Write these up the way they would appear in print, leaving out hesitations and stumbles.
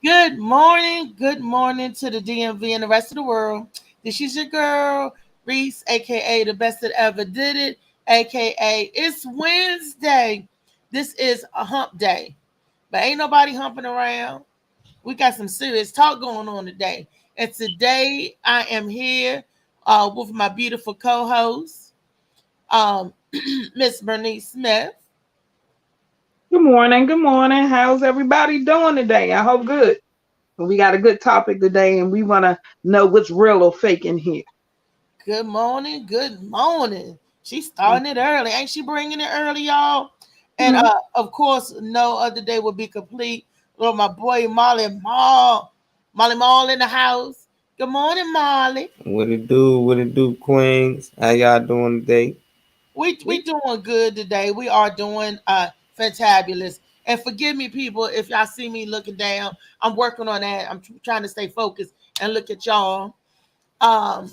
Good morning to the DMV and the rest of the world. This is your girl, Reese, aka the best that ever did it, aka it's Wednesday. This is a hump day, but ain't nobody humping around. We got some serious talk going on today. And today I am here with my beautiful co host, Miss Bernice Smith. Good morning. Good morning. How's everybody doing today? I hope good. We got a good topic today, and we want to know what's real or fake in here. Good morning. Good morning. She's starting it early. Ain't she bringing it early, y'all? And Mhm. of course, no other day would be complete. Lord, my boy Molly Mall in the house. Good morning, Molly. What it do? What it do, Queens? How y'all doing today? We doing good today. We are doing fantabulous. And forgive me, people, if y'all see me looking down. I'm working on that. I'm trying to stay focused and look at y'all. Um,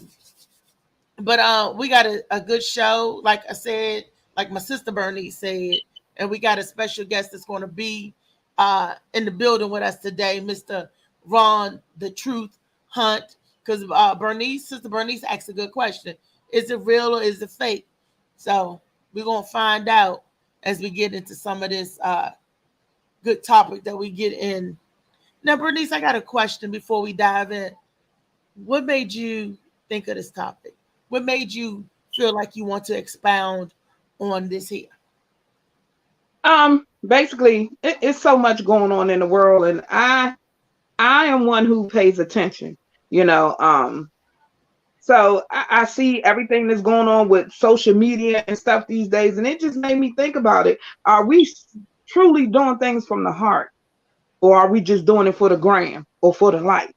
but we got a good show, like I said, like my sister Bernice said, and we got a special guest that's going to be in the building with us today, Mr. Ron the Truth Hunt, because Sister Bernice asked a good question: is it real or is it fake? So we're gonna find out as we get into some of this good topic that we get in. Now, Bernice, I got a question before we dive in. What made you think of this topic? What made you feel like you want to expound on this here? Basically, it's so much going on in the world, and I am one who pays attention. You know, so I see everything that's going on with social media and stuff these days, and it just made me think about it. Are we truly doing things from the heart, or are we just doing it for the gram or for the like?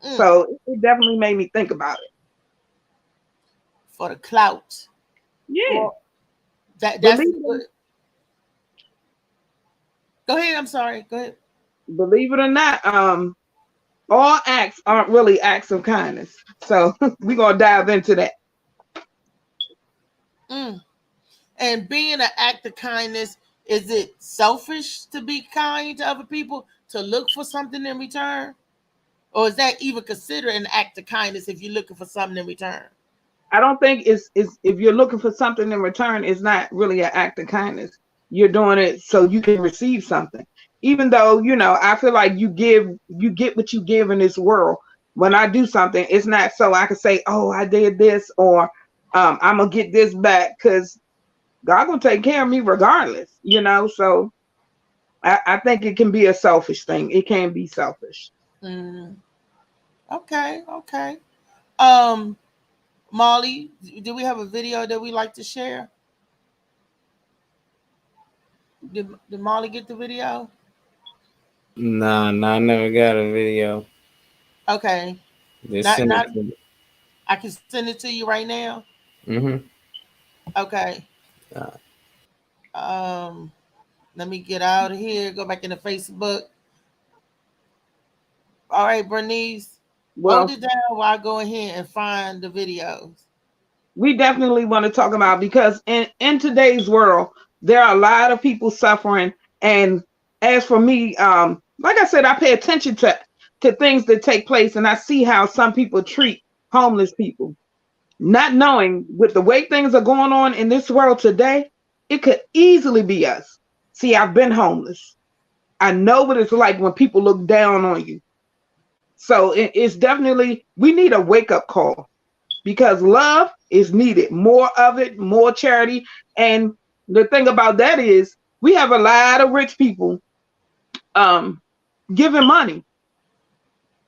Mm, So it definitely made me think about it. for the clout. Yeah, Well, that's believe a it good. Go ahead. I'm sorry. Go ahead. believe it or not, all acts aren't really acts of kindness. So we're gonna dive into that. Mm. And being an act of kindness, is it selfish to be kind to other people to look for something in return, or is that even considered an act of kindness if you're looking for something in return? I don't think it's if you're looking for something in return, it's not really an act of kindness. You're doing it so you can receive something. Even though, I feel like you get what you give in this world. When I do something, it's not so I can say, oh, I did this, or I'm gonna get this back, because God gonna take care of me regardless. So I think it can be a selfish thing. It can be selfish. Mm. Okay. Okay. Um, Molly, do we have a video that we like to share? Did Molly get the video? Nah, I never got a video. Okay. Just Not send not it to me. I can send it to you right now. Mm-hmm. Okay. Uh, Um Let me get out of here, go back into Facebook. All right, Bernice. Hold Well, it down while I go ahead and find the videos. we definitely want to talk about, because in today's world there are a lot of people suffering. And as for me, like I said, I pay attention to things that take place, and I see how some people treat homeless people, not knowing with the way things are going on in this world today, it could easily be us. See, I've been homeless. I know what it's like when people look down on you. So it's definitely, we need a wake up call, because love is needed. More of it, more charity. And the thing about that is, we have a lot of rich people um, giving money.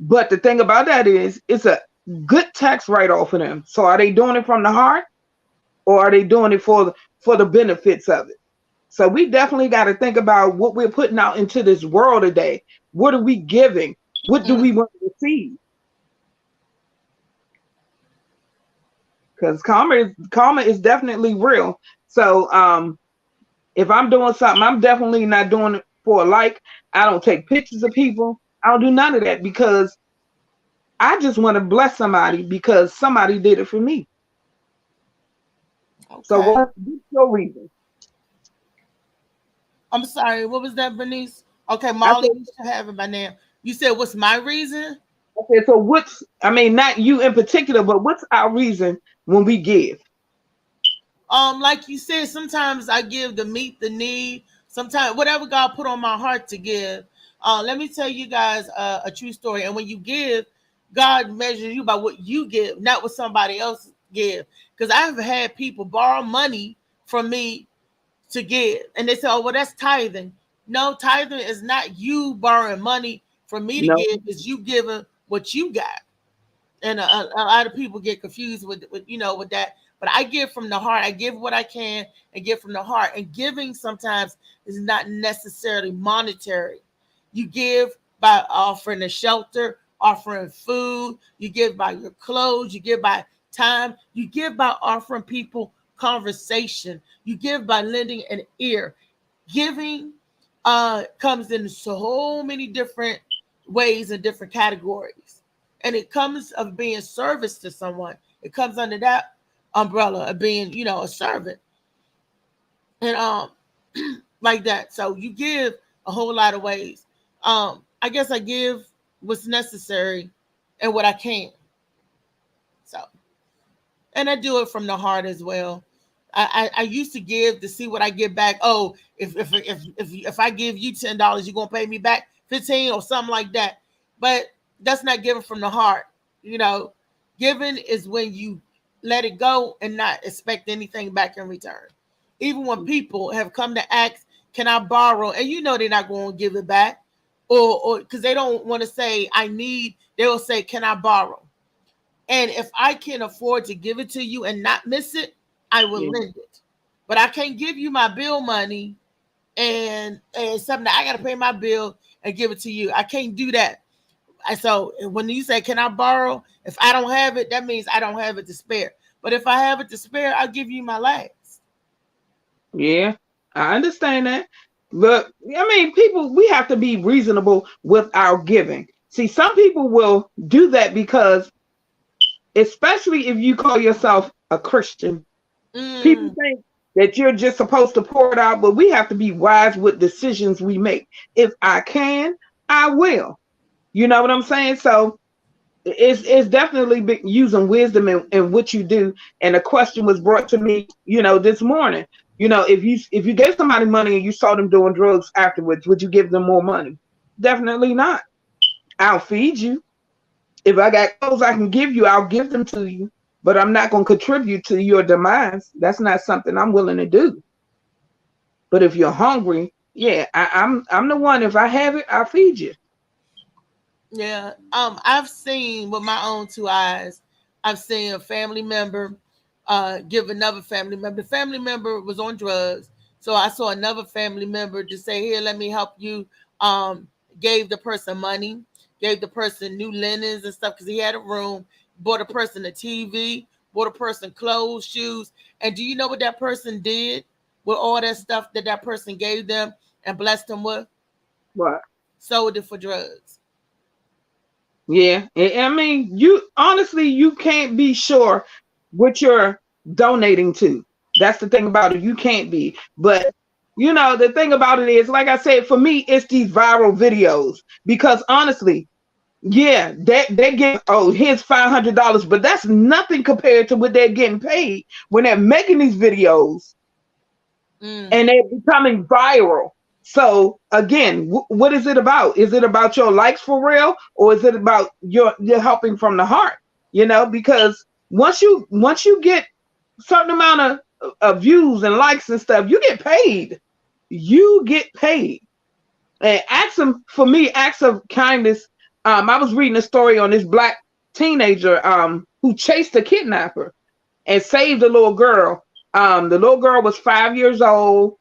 But the thing about that is, it's a good tax write off for them. So are they doing it from the heart, or are they doing it for the benefits of it? So we definitely got to think about what we're putting out into this world today. What are we giving? What do Mm, we want to receive? Because karma is definitely real. So if I'm doing something, I'm definitely not doing it for a like. I don't take pictures of people. I don't do none of that, because I just want to bless somebody because somebody did it for me. So okay. what's your reason? I'm sorry. What was that, Bernice? Okay, I Molly, said, you should have it by now. You said, what's my reason? Okay, so I mean, not you in particular, but what's our reason when we give? Like you said, sometimes I give to meet the need. Sometimes whatever God put on my heart to give. Let me tell you guys a true story. And when you give, God measures you by what you give, not what somebody else give. Because I've had people borrow money from me to give, and they say, "Oh, well, that's tithing." No, tithing is not you borrowing money from me to No. give. It's you giving what you got. And a lot of people get confused with with that. But I give from the heart. I give what I can and give from the heart. And giving sometimes is not necessarily monetary. You give by offering a shelter, offering food. You give by your clothes. You give by time. You give by offering people conversation. You give by lending an ear. Giving comes in so many different ways and different categories, and it comes of being service to someone. It comes under that umbrella of being, a servant, and like that. So you give a whole lot of ways. I guess I give what's necessary and what I can. So, and I do it from the heart as well. I used to give to see what I get back. Oh, if I give you $10, you're gonna pay me back 15 or something like that. But that's not giving from the heart. Giving is when you let it go and not expect anything back in return. Even when people have come to ask, "Can I borrow?" and they're not going to give it back, or because they don't want to say "I need," they will say, "Can I borrow?" And if I can afford to give it to you and not miss it, I will lend it. But I can't give you my bill money and something that I got to pay my bill and give it to you. I can't do that. So when you say, "Can I borrow?" if I don't have it, that means I don't have it to spare. But if I have it to spare, I'll give you my last. Yeah, I understand that. But I mean, we have to be reasonable with our giving. See, some people will do that because, especially if you call yourself a Christian, people think that you're just supposed to pour it out, but we have to be wise with decisions we make. If I can, I will. You know what I'm saying? So it's definitely using wisdom in what you do. And a question was brought to me, this morning. If you gave somebody money and you saw them doing drugs afterwards, would you give them more money? Definitely not. I'll feed you. If I got clothes I can give you, I'll give them to you. But I'm not going to contribute to your demise. That's not something I'm willing to do. But if you're hungry, yeah, I'm the one. If I have it, I'll feed you. Yeah. I've seen with my own two eyes. I've seen a family member give another family member. The family member was on drugs, so I saw another family member to say, "Here, let me help you." Gave the person money, gave the person new linens and stuff because he had a room. Bought a person a TV, bought a person clothes, shoes, and do you know what that person did with all that stuff that person gave them and blessed them with? What? Sold it for drugs. Yeah. I mean, you can't be sure what you're donating to. That's the thing about it. You can't be. But the thing about it is, like I said, for me, it's these viral videos. Because honestly, yeah, they get, "Oh, here's $500, but that's nothing compared to what they're getting paid when they're making these videos and they're becoming viral. So again, what is it about? Is it about your likes for real, or is it about your helping from the heart? Because once you get certain amount of views and likes and stuff, you get paid. You get paid. And acts of kindness. I was reading a story on this black teenager who chased a kidnapper and saved a little girl. The little girl was 5 years old.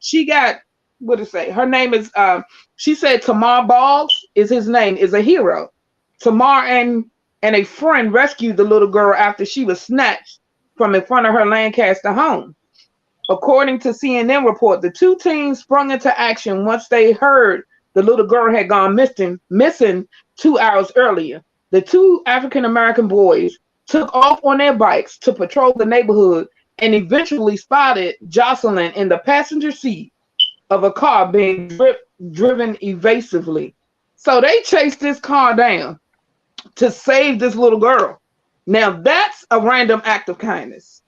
She got, what to say? Her name is, she said Tamar Boggs is his name, is a hero. Tamar and a friend rescued the little girl after she was snatched from in front of her Lancaster home. According to CNN report, the two teams sprung into action once they heard the little girl had gone missing 2 hours earlier. The two African-American boys took off on their bikes to patrol the neighborhood and eventually spotted Jocelyn in the passenger seat of a car being driven evasively. So they chased this car down to save this little girl. Now that's a random act of kindness.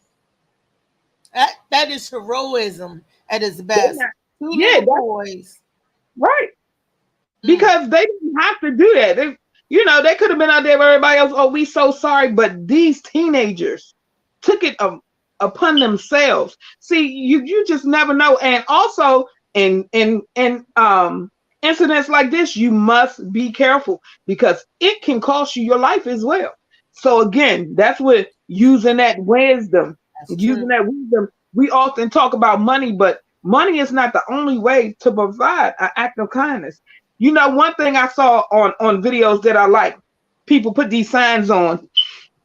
That is heroism at its They're best. not- Two Yeah, little that's boys. right. Mm. Because they didn't have to do that. They could have been out there with everybody else. Oh, we so sorry. But these teenagers took it upon themselves. See, you just never know. And also in incidents like this, you must be careful because it can cost you your life as well. So again, that's what using that wisdom, That's using true. that wisdom. We often talk about money, but money is not the only way to provide an act of kindness. One thing I saw on videos that I like, people put these signs on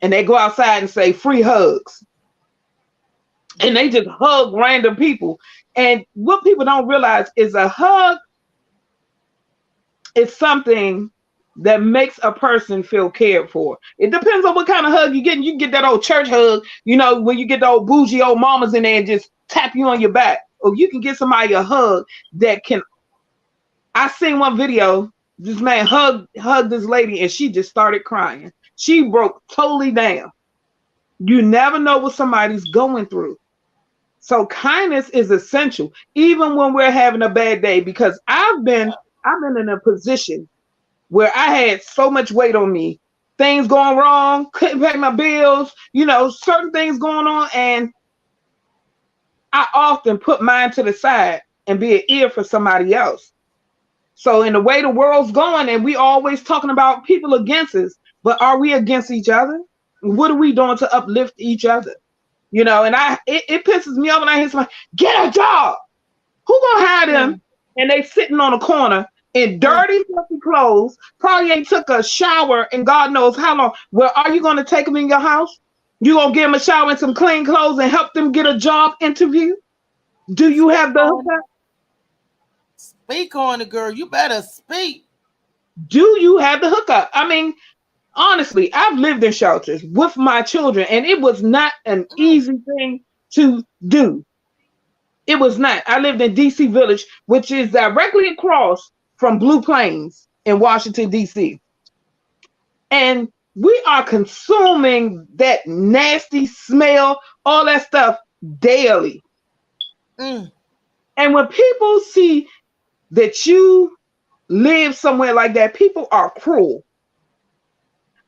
and they go outside and say free hugs. And they just hug random people. And what people don't realize is a hug is something that makes a person feel cared for. It depends on what kind of hug you get. You can get that old church hug, when you get the old bougie old mamas in there and just tap you on your back. Or you can get somebody a hug that can. I seen one video, this man hugged this lady and she just started crying. She broke totally down. You never know what somebody's going through. So kindness is essential, even when we're having a bad day, because I've been in a position where I had so much weight on me, things going wrong, couldn't pay my bills, certain things going on. And I often put mine to the side and be an ear for somebody else. So in the way the world's going, and we always talking about people against us, but are we against each other? What are we doing to uplift each other? And it pisses me off when I hear somebody, get a job. Who gonna hire them? And they sitting on a corner in dirty, filthy clothes, probably ain't took a shower in God knows how long. Well, are you gonna take them in your house? You gonna give them a shower and some clean clothes and help them get a job interview? Do you have the hookup? Speak on it, girl. You better speak. Do you have the hookup? I mean, honestly, I've lived in shelters with my children, and it was not an easy thing to do. It was not. I lived in DC Village, which is directly across from Blue Plains in Washington, DC. And we are consuming that nasty smell, all that stuff daily. Mm. And when people see that you live somewhere like that, people are cruel.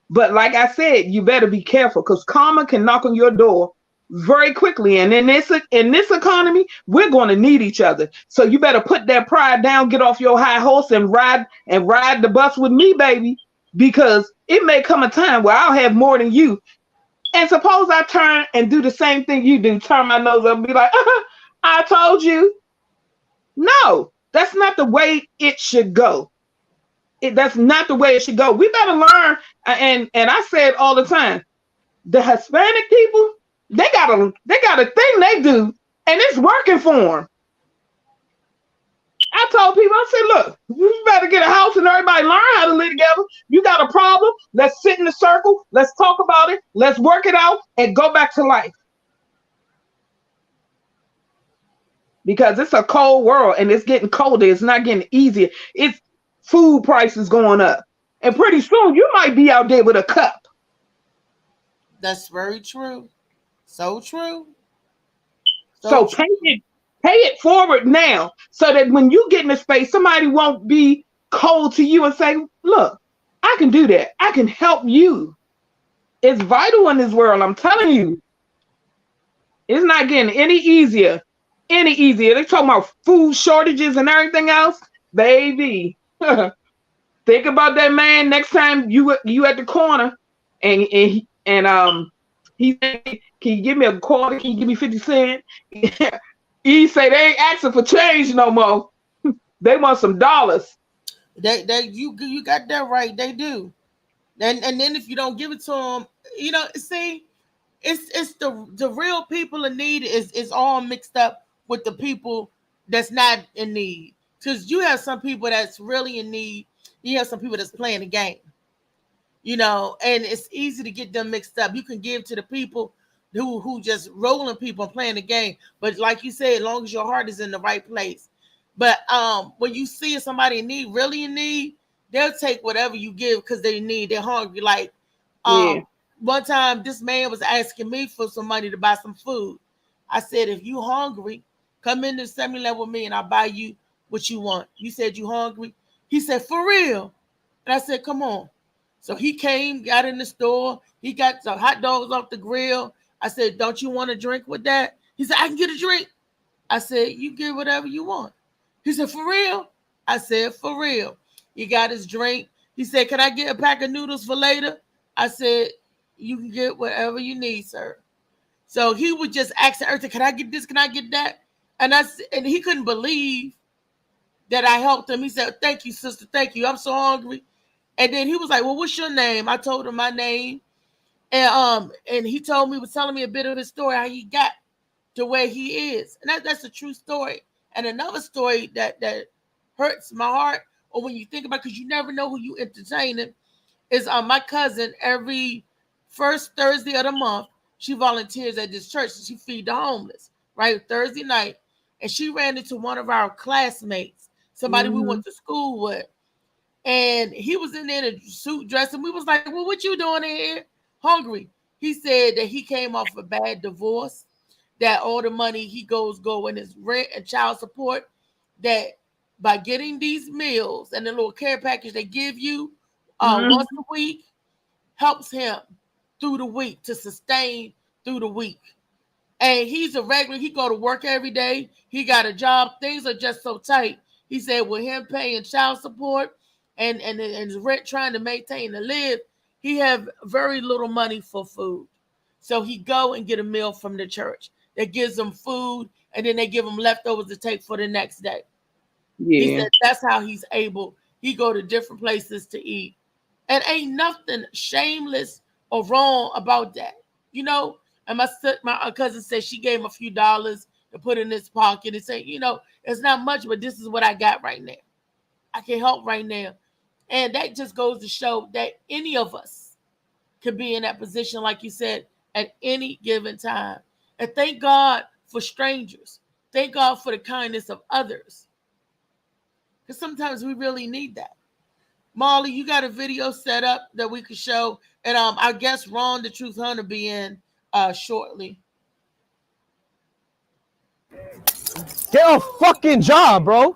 But like I said, you better be careful because karma can knock on your door very quickly. And in this economy, we're going to need each other. So you better put that pride down, get off your high horse and ride the bus with me, baby, because it may come a time where I'll have more than you. And suppose I turn and do the same thing you do, turn my nose up and be like, I told you. No, that's not the way it should go. That's not the way it should go. We better learn. And I say it all the time. The Hispanic people, they got a thing they do, and it's working for them. I told people, I said, look, you better get a house and everybody learn how to live together. You got a problem? Let's sit in a circle. Let's talk about it. Let's work it out and go back to life. Because it's a cold world and it's getting colder. It's not getting easier. It's food prices going up. And pretty soon you might be out there with a cup. That's very true. So true. So true. pay it forward now so that when you get in a space, somebody won't be cold to you and say, look, I can do that. I can help you. It's vital in this world. I'm telling you. It's not getting any easier. They're talking about food shortages and everything else. Baby, think about that man next time you at the corner and he said, can you give me a quarter? Can you give me 50 cents? He say they ain't asking for change no more. They want some dollars. You got that right. They do. And then if you don't give it to them, see, it's the real people in need is all mixed up with the people that's not in need. Because you have some people that's really in need. You have some people that's playing the game. And it's easy to get them mixed up. You can give to the people who just rolling people and playing the game. But like you said, as long as your heart is in the right place. But when you see somebody in need, really in need, they'll take whatever you give because they need. They're hungry. Like Yeah. one time, this man was asking me for some money to buy some food. I said, if you hungry, come in the 7-Eleven with me and I'll buy you what you want. You said you hungry? He said, for real? And I said, come on. So he came, got in the store. He got some hot dogs off the grill. I said, don't you want a drink with that? He said, I can get a drink. I said, you get whatever you want. He said, for real? I said, for real. He got his drink. He said, can I get a pack of noodles for later? I said, you can get whatever you need, sir. So he would just ask everything, can I get this? Can I get that? And he couldn't believe that I helped him. He said, thank you, sister. Thank you. I'm so hungry. And then he was like, well, what's your name? I told him my name. And he was telling me a bit of his story, how he got to where he is. And that's a true story. And another story that hurts my heart, or when you think about, because you never know who you entertaining, is my cousin. Every first Thursday of the month, she volunteers at this church. She feed the homeless, right? Thursday night. And she ran into one of our classmates, somebody we went to school with. And he was in there in a suit dress. And we was like, well, what you doing in here? Hungry. He said that he came off a bad divorce, that all the money he go in his rent and child support, that by getting these meals and the little care package they give you once a week helps him through the week, to sustain through the week. And he's a regular. He go to work every day. He got a job. Things are just so tight. He said with him paying child support and his rent, trying to maintain to live, he have very little money for food. So he go and get a meal from the church that gives him food, and then they give him leftovers to take for the next day. Yeah. He said that's how he's able. He go to different places to eat. And ain't nothing shameless or wrong about that. You know, and my cousin said she gave him a few dollars to put in his pocket and say, you know, it's not much, but this is what I got right now. I can help right now. And that just goes to show that any of us could be in that position, like you said, at any given time. And thank God for strangers. Thank God for the kindness of others. Because sometimes we really need that. Molly, you got a video set up that we could show. And I guess Ron the Truth Hunter be in shortly. Get a fucking job, bro.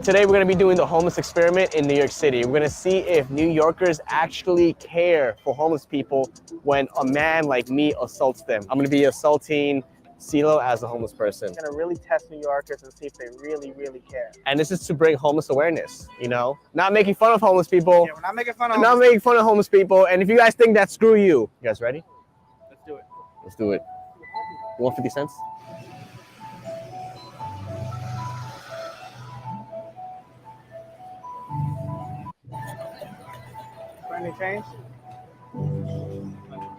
Today we're going to be doing the homeless experiment in New York City. We're going to see if New Yorkers actually care for homeless people when a man like me assaults them. I'm going to be assaulting CeeLo as a homeless person. I'm going to really test New Yorkers and see if they really, really care. And this is to bring homeless awareness, you know? Not making fun of homeless people. Yeah, we're not making fun of homeless people. And if you guys think that, screw you. You guys ready? Let's do it. Let's do it. You want 50 cents? Any change?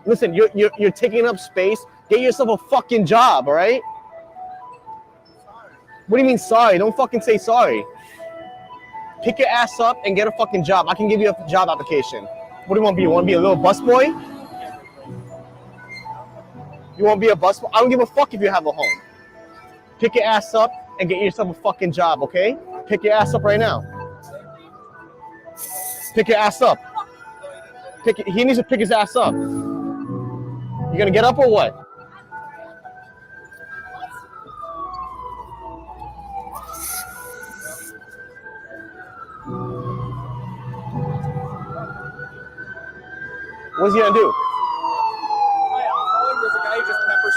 Listen, you're taking up space. Get yourself a fucking job, all right? Sorry. What do you mean sorry? Don't fucking say sorry. Pick your ass up and get a fucking job. I can give you a job application. What do you want to be? You want to be a little busboy? You want to be a busboy? I don't give a fuck if you have a home. Pick your ass up and get yourself a fucking job, okay? Pick your ass up right now. Pick your ass up. He needs to pick his ass up. You gonna get up or what? What's he gonna do?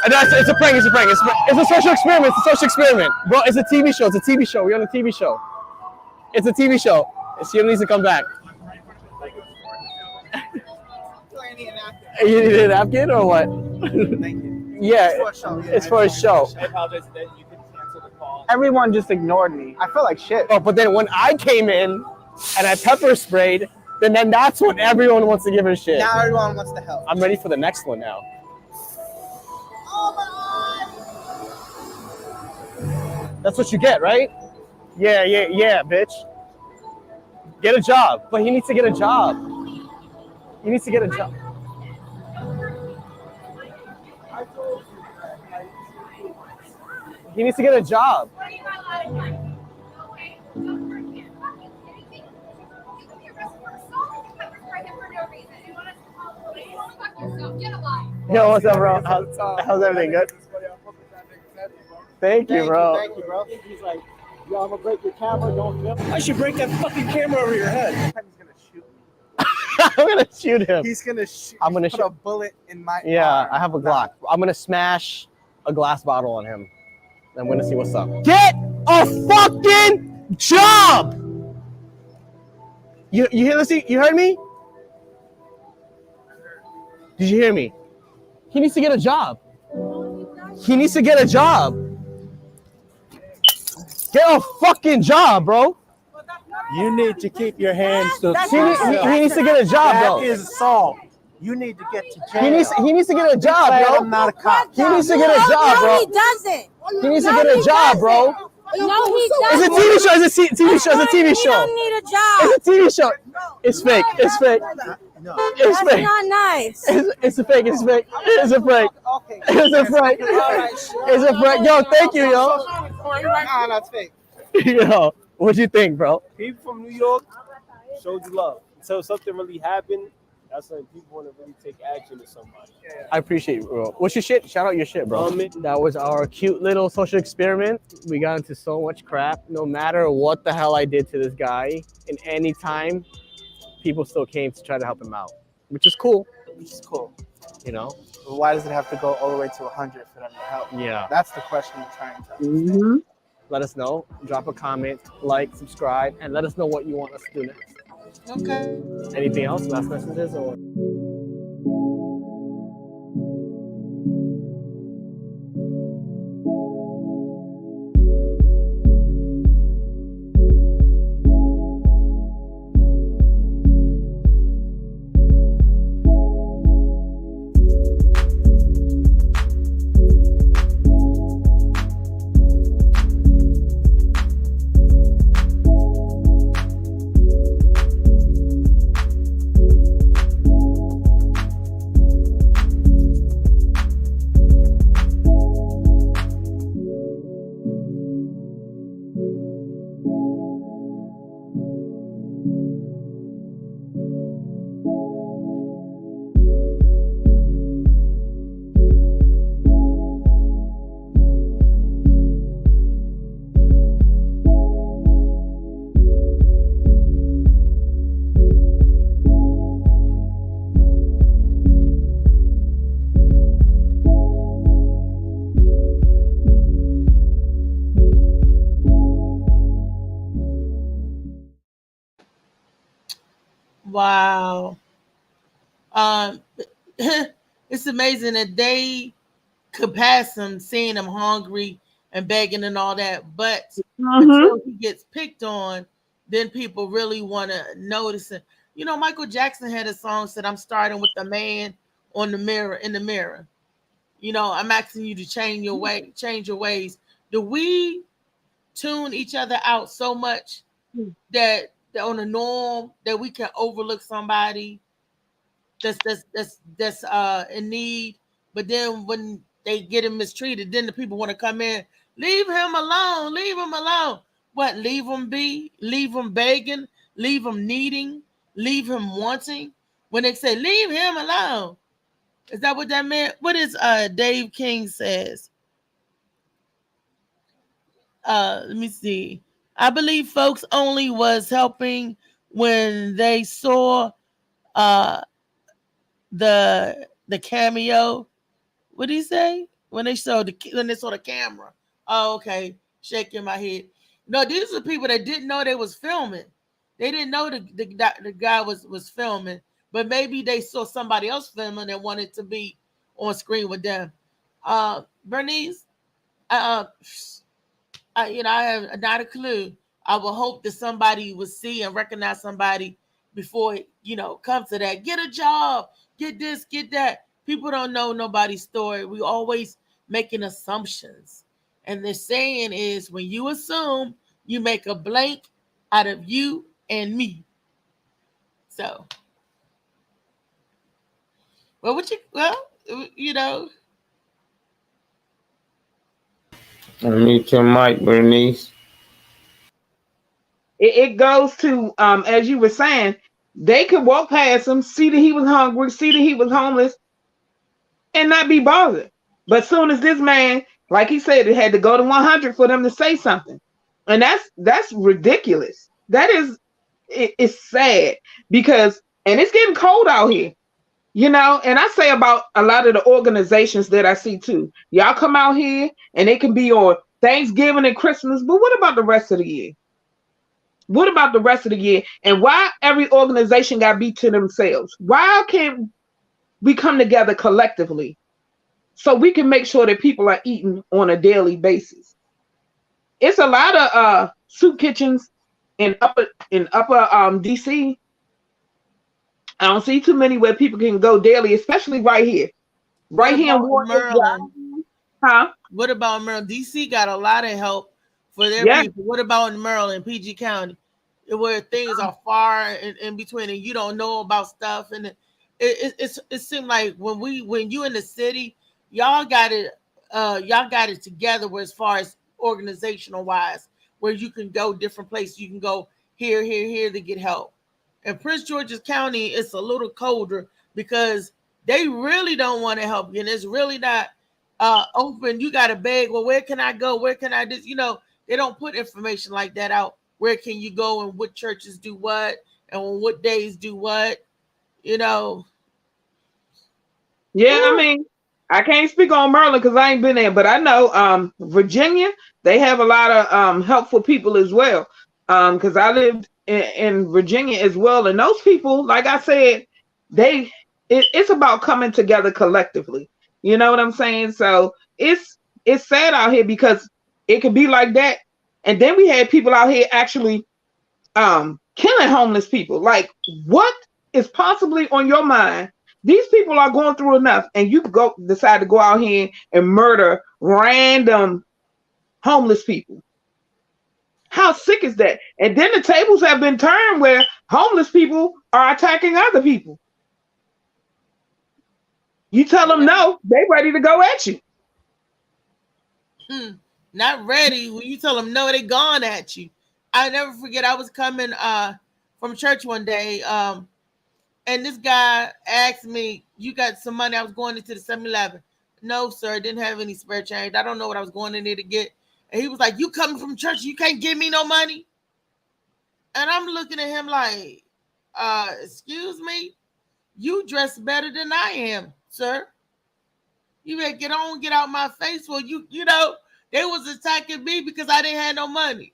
It's a prank. It's a prank. It's a social experiment. It's a social experiment, bro. It's a TV show. It's a TV show. We're on a TV show. It's a TV show. CeeLo needs to come back. You need a napkin or what? Thank you. Yeah, It's for a show. It's for a show. I apologize that you couldn't cancel the call. Everyone just ignored me. I feel like shit. Oh, but then when I came in and I pepper sprayed, then that's when everyone wants to give her shit. Now everyone wants to help. I'm ready for the next one now. Oh my God. That's what you get, right? Yeah, bitch. Get a job. But he needs to get a job. He needs to get a job. He needs to get a job. Yo, what's up, bro? How's everything good? Thank you, bro. Thank you, bro. He's like, yo, I'm gonna break your camera. Don't film. I should break that fucking camera over your head. He's gonna shoot me. I'm gonna shoot him. He's gonna shoot. I'm gonna put a bullet in my Yeah, arm. I have a Glock. I'm gonna smash a glass bottle on him. I'm gonna see what's up. Get a fucking job! You hear this? You heard me? Did you hear me? He needs to get a job. He needs to get a job. Get a fucking job, bro. You need to keep your hands to. He needs to get a job, bro. That is assault. You need to get to jail. He needs to get a job, bro. I'm not a cop. He needs to get a job, bro. No, he doesn't. He needs to get a job, bro. No, he It's doesn't. a TV show. It's a TV show. It's a TV He show. don't need a job. It's a TV show. It's fake. It's fake. No. It's That's fake. not nice. It's a fake. It's fake. It's a fake. Okay. It's a fake. It's a fake. Yo, thank you, yo. Nah, that's fake. Yo, what'd you think, bro? People from New York showed you love. So something really happened. That's when people want to really take action to somebody. I appreciate it, bro. What's your shit? Shout out your shit, bro. That was our cute little social experiment. We got into so much crap. No matter what the hell I did to this guy, in any time, people still came to try to help him out, which is cool. Which is cool. You know? But why does it have to go all the way to 100 for them to help? Yeah. That's the question we're trying to. Let us know. Drop a comment, like, subscribe, and let us know what you want us to do next. Okay. Anything else? Last messages or? Wow. It's amazing that they could pass him, seeing him hungry and begging and all that. But until he gets picked on, then people really want to notice it. You know, Michael Jackson had a song said, "I'm starting with the man on the mirror in the mirror." You know, I'm asking you to change your ways. Do we tune each other out so much that on a norm that we can overlook somebody that's in need, but then when they get him mistreated, then the people want to come in, leave him alone, leave him alone. What? Leave him be? Leave him begging? Leave him needing? Leave him wanting? When they say leave him alone, is that what that meant? What is Dave King says? Let me see. I believe folks only was helping when they saw the cameo. What did he say? When they saw the camera. Oh, okay. Shaking my head. No, these are people that didn't know they was filming. They didn't know the guy was filming, but maybe they saw somebody else filming and wanted to be on screen with them. Bernice, I have not a clue. I will hope that somebody will see and recognize somebody before come to that. Get a job, get this, get that. People don't know nobody's story. We always making assumptions, and the saying is, when you assume, you make a blank out of you and me. So, well, you know, Unmute your mic, Bernice. It goes to as you were saying, they could walk past him, see that he was hungry, see that he was homeless, and not be bothered. But soon as this man, like he said, it had to go to 100 for them to say something, and that's ridiculous. That is, it's sad because, and it's getting cold out here. You know, and I say about a lot of the organizations that I see too. Y'all come out here and it can be on Thanksgiving and Christmas, but what about the rest of the year? What about the rest of the year? And why every organization got beat to themselves? Why can't we come together collectively so we can make sure that people are eating on a daily basis? It's a lot of soup kitchens in upper DC. I don't see too many where people can go daily, especially right here. Right here in Maryland. Huh? What about Maryland? DC got a lot of help for their people. What about in Maryland, PG County, where things are far in between and you don't know about stuff? And it seemed like when you in the city, y'all got it together as far as organizational wise, where you can go different places. You can go here to get help. In Prince George's County, it's a little colder because they really don't want to help you, and it's really not open. You got to beg. Well, where can I go? Where can I just, they don't put information like that out. Where can you go and what churches do what and on what days do what, Yeah, I mean, I can't speak on Maryland because I ain't been there, but I know Virginia, they have a lot of helpful people as well. Because I lived in Virginia as well, and those people, like I said, it's about coming together collectively. You know what I'm saying? So it's sad out here because it could be like that, and then we had people out here actually killing homeless people. Like, what is possibly on your mind? These people are going through enough, and you decide to go out here and murder random homeless people. How sick is that? And then the tables have been turned where homeless people are attacking other people. You tell them no, they ready to go at you. Not ready. When you tell them no, they gone at you. I never forget, I was coming from church one day, and this guy asked me, you got some money? I was going into the 7-Eleven. No, sir, didn't have any spare change. I don't know what I was going in there to get. And he was like, you coming from church, you can't give me no money? And I'm looking at him like, excuse me? You dress better than I am, sir. You better get out my face. Well, they was attacking me because I didn't have no money.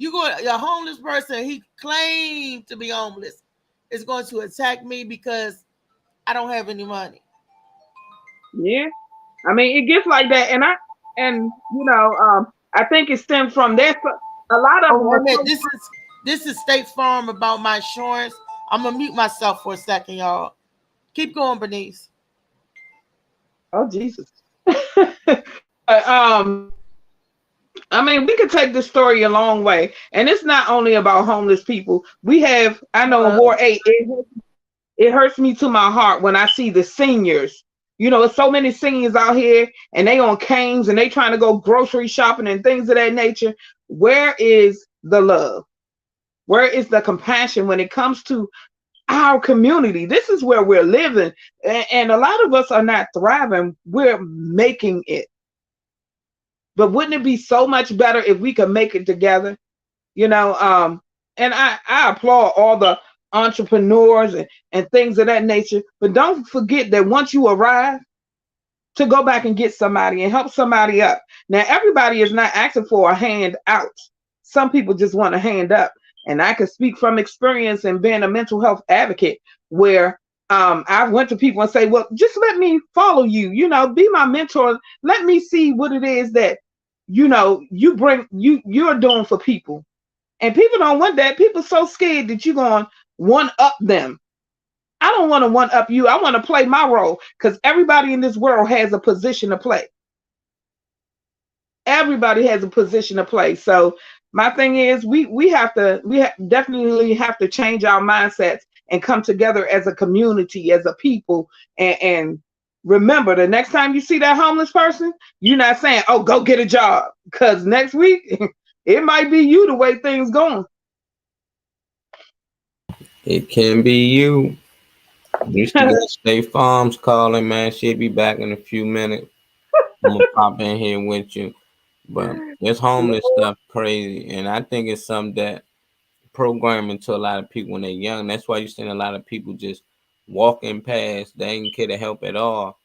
A homeless person, he claimed to be homeless, is going to attack me because I don't have any money. Yeah. I mean, it gets like that. I think it stems from that. A lot of this is State Farm about my insurance. I'm gonna mute myself for a second, y'all. Keep going, Bernice. Oh, Jesus. I mean, we could take this story a long way, and it's not only about homeless people. I know in Ward 8, it hurts me to my heart when I see the seniors. There's so many seniors out here, and they on canes, and they trying to go grocery shopping and things of that nature. Where is the love? Where is the compassion when it comes to our community? This is where we're living, and a lot of us are not thriving. We're making it. But wouldn't it be so much better if we could make it together? And I applaud all the entrepreneurs and things of that nature. But don't forget that once you arrive, to go back and get somebody and help somebody up. Now, everybody is not asking for a hand out. Some people just want a hand up. And I can speak from experience and being a mental health advocate where I went to people and say, well, just let me follow you, be my mentor. Let me see what it is that, you're doing for people. And people don't want that. People so scared that you're going to one up them. I don't want to one up you. I want to play my role because everybody in this world has a position to play. Everybody has a position to play. So my thing is we definitely have to change our mindsets and come together as a community, as a people. And remember, the next time you see that homeless person, you're not saying, oh, go get a job. Because next week, it might be you the way things going. It can be you. Used to get State Farms calling, man. She'll be back in a few minutes. I'm gonna pop in here with you. But this homeless stuff crazy, and I think it's something that programming to a lot of people when they're young. That's why you're seeing a lot of people just walking past. They ain't care to help at all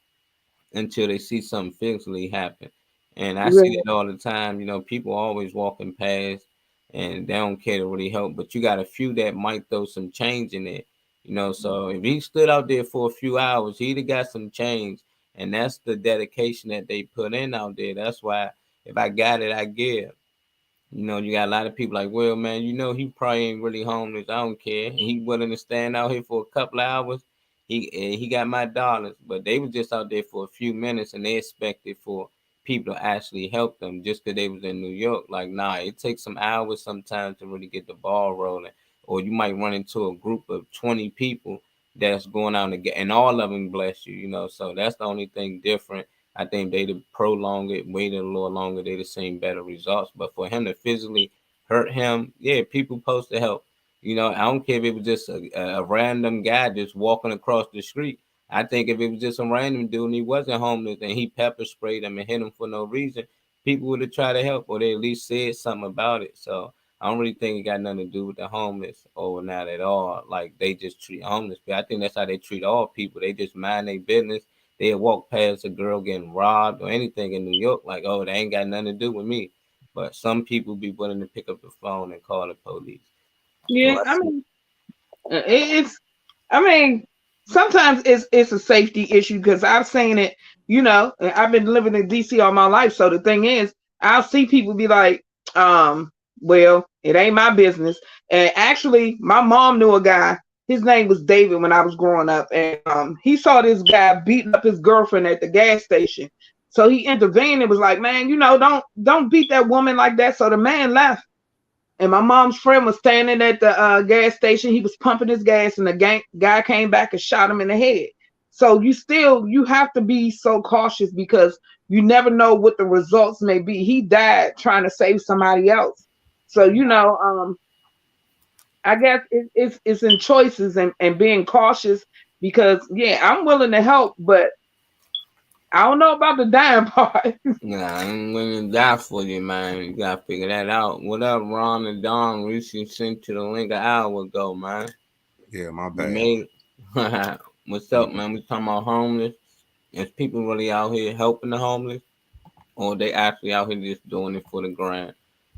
until they see something physically happen. And I see that all the time. You know, people always walking past and they don't care to really help. But you got a few that might throw some change in it. You know, so if he stood out there for a few hours, he'd have got some change. And that's the dedication that they put in out there. That's why if I got it, I give. You know, you got a lot of people like, well, man, you know, he probably ain't really homeless. I don't care. He willing to stand out here for a couple of hours. He got my dollars, but they was just out there for a few minutes, and they expected for people to actually help them just because they was in New York. Like, nah, it takes some hours sometimes to really get the ball rolling, or you might run into a group of 20 people that's going out and get, and all of them bless you, you know. So that's the only thing different. I think they'd have prolonged it, waited a little longer, they'd have seen better results. But for him to physically hurt him, yeah, people supposed to help. You know, I don't care if it was just a random guy just walking across the street. I think if it was just a random dude and he wasn't homeless and he pepper sprayed him and hit him for no reason, people would have tried to help or they at least said something about it. So I don't really think it got nothing to do with the homeless or not at all. Like they just treat homeless people. I think that's how they treat all people. They just mind their business. They walk past a girl getting robbed or anything in New York, like, oh, they ain't got nothing to do with me. But some people be willing to pick up the phone and call the police. Yeah, so I mean, I mean, sometimes it's a safety issue because I've seen it. You know, I've been living in DC all my life, so the thing is, I'll see people be like, well, it ain't my business. And actually, my mom knew a guy. His name was David when I was growing up, and he saw this guy beating up his girlfriend at the gas station. So he intervened and was like, "Man, you know, don't beat that woman like that." So the man left. And my mom's friend was standing at the gas station. He was pumping his gas, and the guy came back and shot him in the head. So you have to be so cautious because you never know what the results may be. He died trying to save somebody else. So, you know, I guess it's in choices and being cautious because, yeah, I'm willing to help, but I don't know about the dying part. Nah, I'm willing to die for you, man. You gotta figure that out. What up, Ron and Don? Recently sent to the link an hour ago, man. Yeah, my bad. What's up, man? We talking about homeless. Is people really out here helping the homeless? Or they actually out here just doing it for the grant?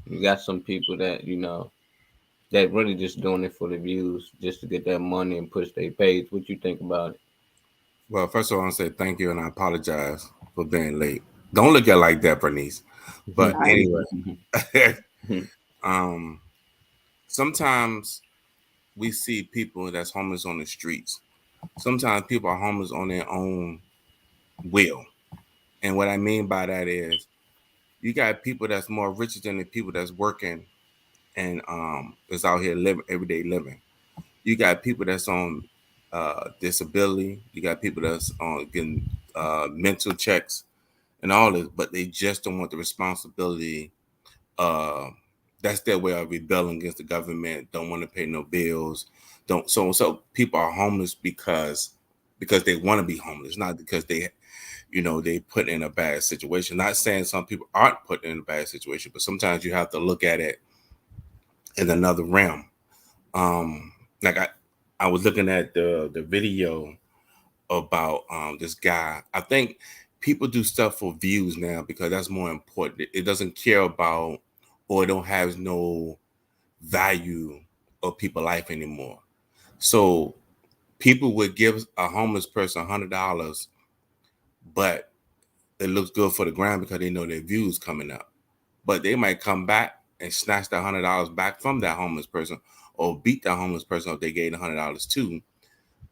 You got some people that, you know, that really just doing it for the views, just to get that money and push their page. What you think about it? Well, first of all, I want to say thank you and I apologize for being late. Don't look at it like that, Bernice. But anyway, sometimes we see people that's homeless on the streets. Sometimes people are homeless on their own will. And what I mean by that is you got people that's more richer than the people that's working and is out here living everyday living. You got people that's on disability. You got people that's on getting mental checks and all this, but they just don't want the responsibility. That's their way of rebelling against the government. Don't want to pay no bills. Don't so people are homeless because they want to be homeless, not because they put in a bad situation. Not saying some people aren't put in a bad situation, but sometimes you have to look at it in another realm. Like I was looking at the video about this guy. I think people do stuff for views now because that's more important. It doesn't care about or it don't have no value of people's life anymore. So people would give a homeless person $100, but it looks good for the ground because they know their views coming up. But they might come back and snatch that $100 back from that homeless person or beat that homeless person if they gave $100 too.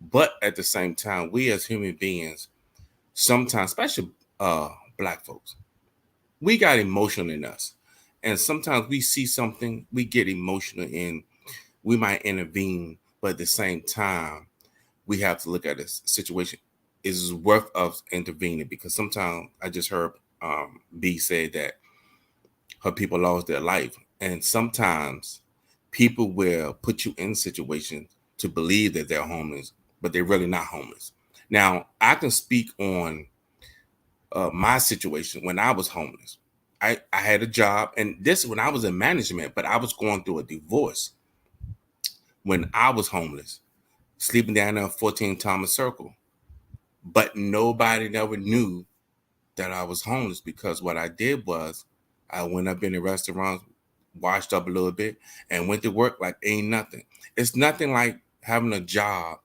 But at the same time, we as human beings, sometimes, especially Black folks, we got emotion in us. And sometimes we see something, we get emotional and we might intervene but at the same time, we have to look at this situation. Is worth of intervening, because sometimes I just heard B say that her people lost their life, and sometimes people will put you in situations to believe that they're homeless, but they're really not homeless. Now, I can speak on my situation when I was homeless. I had a job, and this when I was in management, but I was going through a divorce when I was homeless, sleeping down there 14 Thomas Circle. But nobody never knew that I was homeless, because what I did was I went up in the restaurants, washed up a little bit, and went to work like ain't nothing. It's nothing like having a job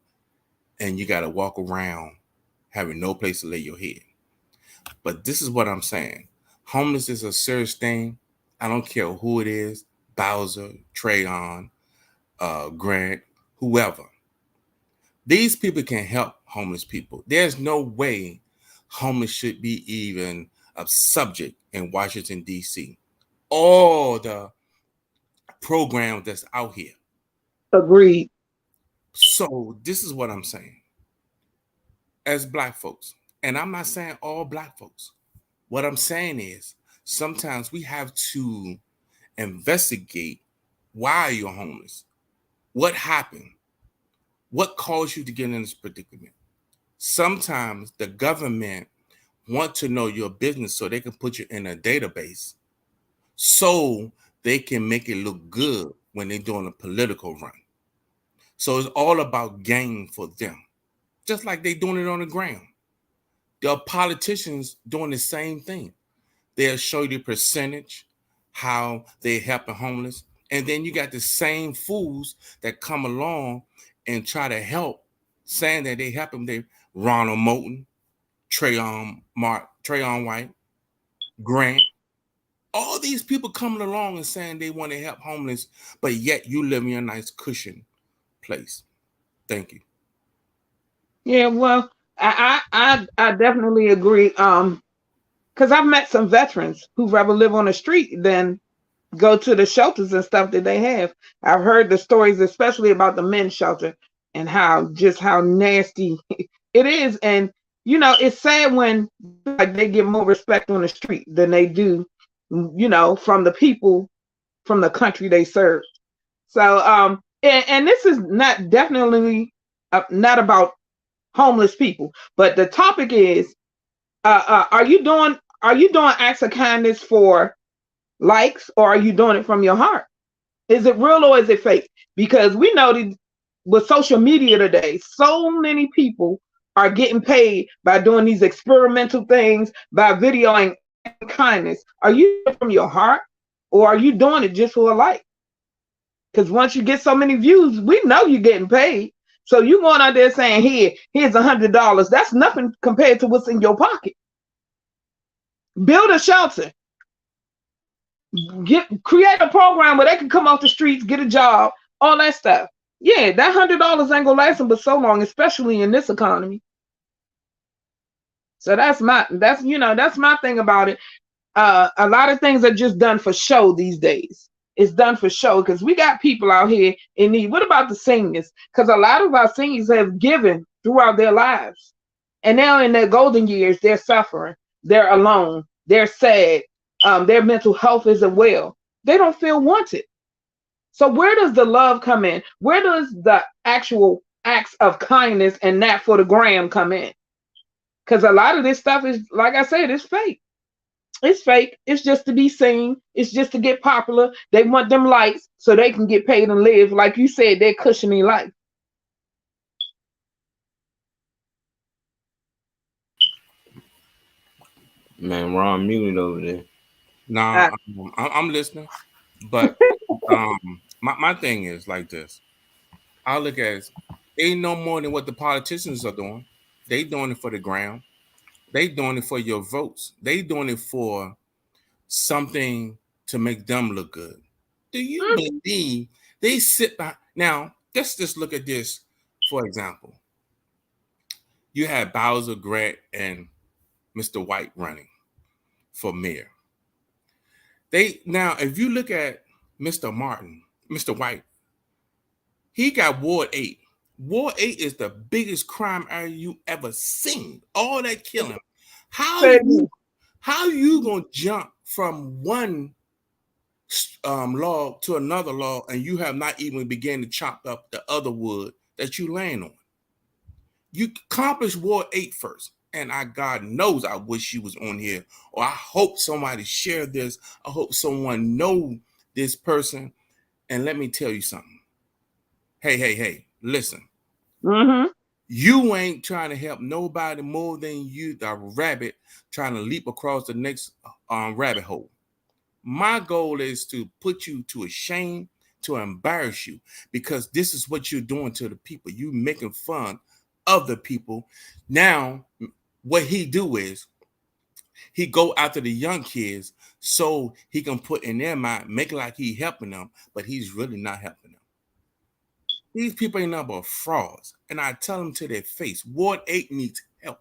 and you got to walk around having no place to lay your head. But this is what I'm saying. Homeless is a serious thing. I don't care who it is, Bowser, Trayon, Grant, whoever. These people can help homeless people. There's no way homeless should be even a subject in Washington, D.C. All the programs that's out here. Agreed. So this is what I'm saying. As Black folks, and I'm not saying all Black folks, what I'm saying is sometimes we have to investigate why you're homeless. What happened? What caused you to get in this predicament? Sometimes the government want to know your business so they can put you in a database so they can make it look good when they're doing a political run. So it's all about gain for them, just like they're doing it on the ground. There are politicians doing the same thing. They'll show you the percentage, how they help the homeless. And then you got the same fools that come along and try to help, saying that they help them. They Ronald Moulton, Trayon White, Grant. All these people coming along and saying they want to help homeless, but yet you live in a nice cushion place. Thank you. Yeah, well, I definitely agree. Because I've met some veterans who'd rather live on the street than go to the shelters and stuff that they have. I've heard the stories, especially about the men's shelter and how nasty it is. And it's sad when they get more respect on the street than they do, from the people from the country they serve. So, and this is definitely not about homeless people, but the topic is, are you doing acts of kindness for likes, or are you doing it from your heart? Is it real or is it fake? Because we know that with social media today, so many people are getting paid by doing these experimental things, by videoing kindness. Are you from your heart, or are you doing it just for a like? Because once you get so many views, we know you're getting paid. So you going out there saying, here's $100. That's nothing compared to what's in your pocket. Build a shelter. Create a program where they can come off the streets, get a job, all that stuff. Yeah, that $100 ain't gonna last them but so long, especially in this economy. So that's my thing about it. A lot of things are just done for show these days. It's done for show because we got people out here in need. What about the seniors? Because a lot of our seniors have given throughout their lives, and now in their golden years, they're suffering. They're alone. They're sad. Their mental health isn't well. They don't feel wanted. So where does the love come in? Where does the actual acts of kindness and that for the gram come in? Because a lot of this stuff is, like I said, it's fake. It's fake. It's just to be seen. It's just to get popular. They want them likes so they can get paid and live, like you said, their cushiony life. Man, Ron muted over there. Nah, I'm listening. But my thing is like this. I look at it, ain't no more than what the politicians are doing. They doing it for the ground. They doing it for your votes. They doing it for something to make them look good. Do you believe they sit back? Now, let's just look at this, for example. You had Bowser, Grant, and Mr. White running for mayor. Now, if you look at Mr. White, He got Ward 8. Ward 8 is the biggest crime area you ever seen. All that killing. How you gonna jump from one law to another law, and you have not even begun to chop up the other wood that you land on? You accomplish Ward 8 first. And God knows I wish you was on here, or I hope somebody shared this. I hope someone know this person. And let me tell you something. Hey, listen. Mm-hmm. You ain't trying to help nobody more than you, the rabbit, trying to leap across the next rabbit hole. My goal is to put you to a shame, to embarrass you, because this is what you're doing to the people. You making fun of the people. Now, what he do is he go after the young kids so he can put in their mind, make it like he helping them, but he's really not helping them. These people ain't nothing but frauds. And I tell them to their face, Ward 8 needs help.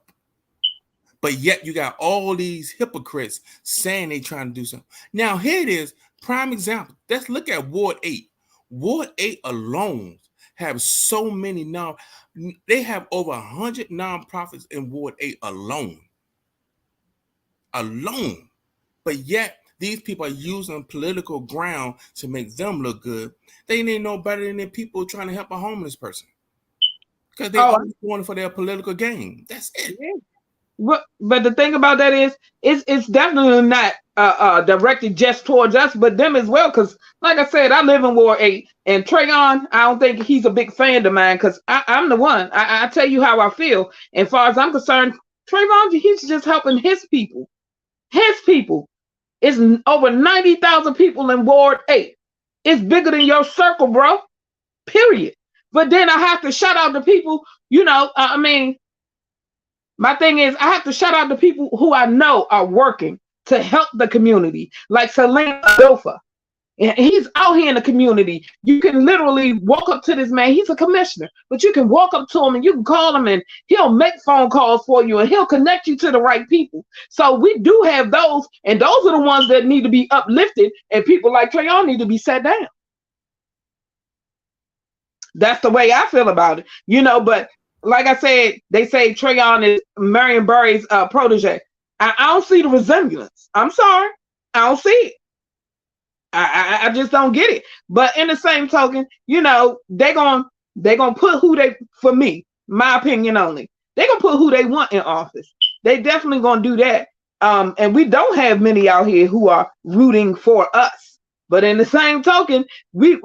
But yet you got all these hypocrites saying they trying to do something. Now here it is, prime example. Let's look at Ward 8. Ward 8 alone have so many they have over 100 nonprofits in Ward 8 alone. But yet these people are using political ground to make them look good. They ain't no better than the people trying to help a homeless person, because they always want it for their political gain. That's it. But the thing about that is, it's definitely not directed just towards us, but them as well. Because, like I said, I live in Ward 8, and Trayon, I don't think he's a big fan of mine, because I'm the one. I tell you how I feel. And as far as I'm concerned, Trayvon, he's just helping his people. His people. It's over 90,000 people in Ward 8. It's bigger than your circle, bro. Period. But then I have to shout out the people, my thing is, I have to shout out the people who I know are working to help the community, like Salim Adolfa. He's out here in the community. You can literally walk up to this man. He's a commissioner, but you can walk up to him and you can call him, and he'll make phone calls for you, and he'll connect you to the right people. So we do have those, and those are the ones that need to be uplifted, and people like Trayon need to be set down. That's the way I feel about it, but like I said, they say Trayon is Marion Barry's protege. I don't see the resemblance. I'm sorry. I don't see it. I just don't get it. But in the same token, they're gonna put who they, for me, my opinion only, they're gonna put who they want in office. They definitely gonna do that. And we don't have many out here who are rooting for us. But in the same token,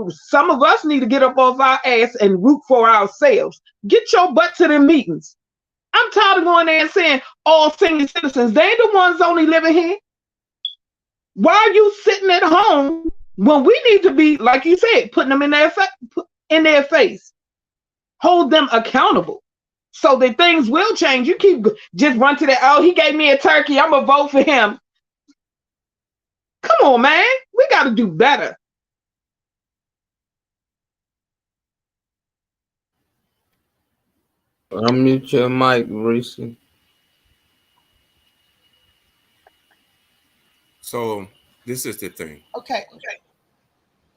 some of us need to get up off our ass and root for ourselves. Get your butt to the meetings. I'm tired of going there and saying all senior citizens, they ain't the ones only living here. Why are you sitting at home when we need to be, like you said, putting them in their face, hold them accountable so that things will change? You keep just run to that, oh, he gave me a turkey, I'm gonna vote for him. Come on, man. We got to do better. Unmute your mic, Reese. So this is the thing. Okay.